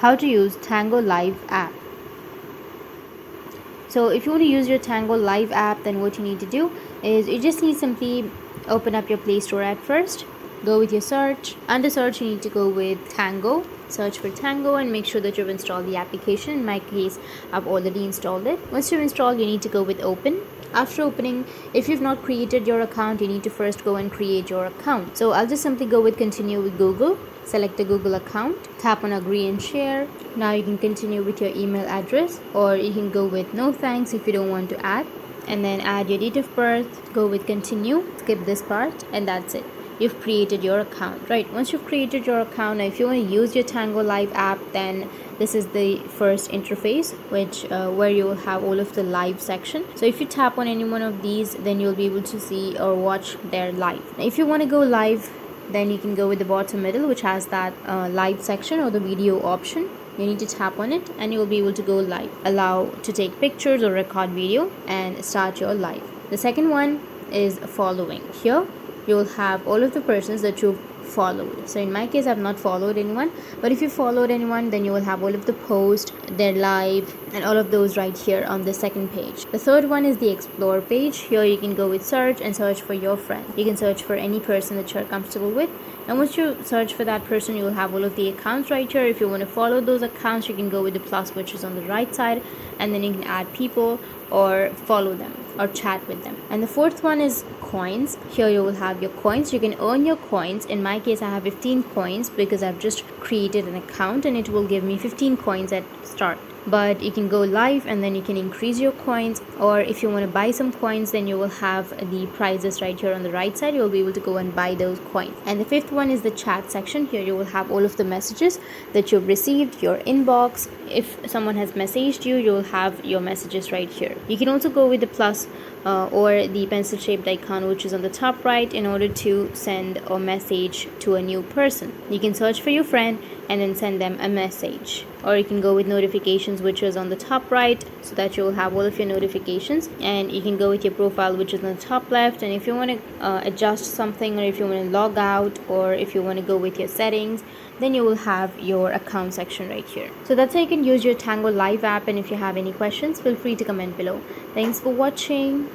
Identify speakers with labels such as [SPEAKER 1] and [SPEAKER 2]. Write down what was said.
[SPEAKER 1] how to use Tango Live app. So if you want to use your Tango Live app, then what you need to do is you just need simply open up your Play Store at first. Go with your search. Under search, you need to go with Tango. Search for Tango and make sure that you've installed the application. In my case, I've already installed it. Once you've installed, you need to go with open. After opening, if you've not created your account, you need to first go and create your account. So I'll just simply go with continue with Google. Select a Google account, tap on agree and share. Now you can continue with your email address, or you can go with no thanks if you don't want to add, and then add your date of birth. Go with continue, skip this part, and that's it. You've created your account. Right, once you've created your account, now if you want to use your Tango Live app, then this is the first interface, which where you will have all of the live section. So if you tap on any one of these, then you'll be able to see or watch their live. Now, if you want to go live, then you can go with the bottom middle, which has that live section or the video option. You need to tap on it and you'll be able to go live. Allow to take pictures or record video and start your live. The second one is following. Here you will have all of the persons that you've followed. So in my case, I've not followed anyone, but if you followed anyone, then you will have all of the posts, their live, and all of those right here on the second page. The third one is the explore page. Here you can go with search and search for your friend. You can search for any person that you're comfortable with, and once you search for that person, you will have all of the accounts right here. If you want to follow those accounts, you can go with the plus, which is on the right side, and then you can add people or follow them or chat with them. And the fourth one is coins. Here you will have your coins. You can earn your coins. In my case, I have 15 coins because I've just created an account and it will give me 15 coins at start. But you can go live and then you can increase your coins, or if you want to buy some coins, then you will have the prices right here on the right side. You will be able to go and buy those coins. And the fifth one is the chat section. Here you will have all of the messages that you've received, your inbox. If someone has messaged you, you will have your messages right here. You can also go with the plus or the pencil shaped icon, which is on the top right, in order to send a message to a new person. You can search for your friend and then send them a message, or you can go with notifications, which is on the top right, so that you will have all of your notifications. And you can go with your profile, which is on the top left, and if you want to adjust something, or if you want to log out, or if you want to go with your settings, then you will have your account section right here. So that's how you can use your Tango Live app, and if you have any questions, feel free to comment below. Thanks for watching.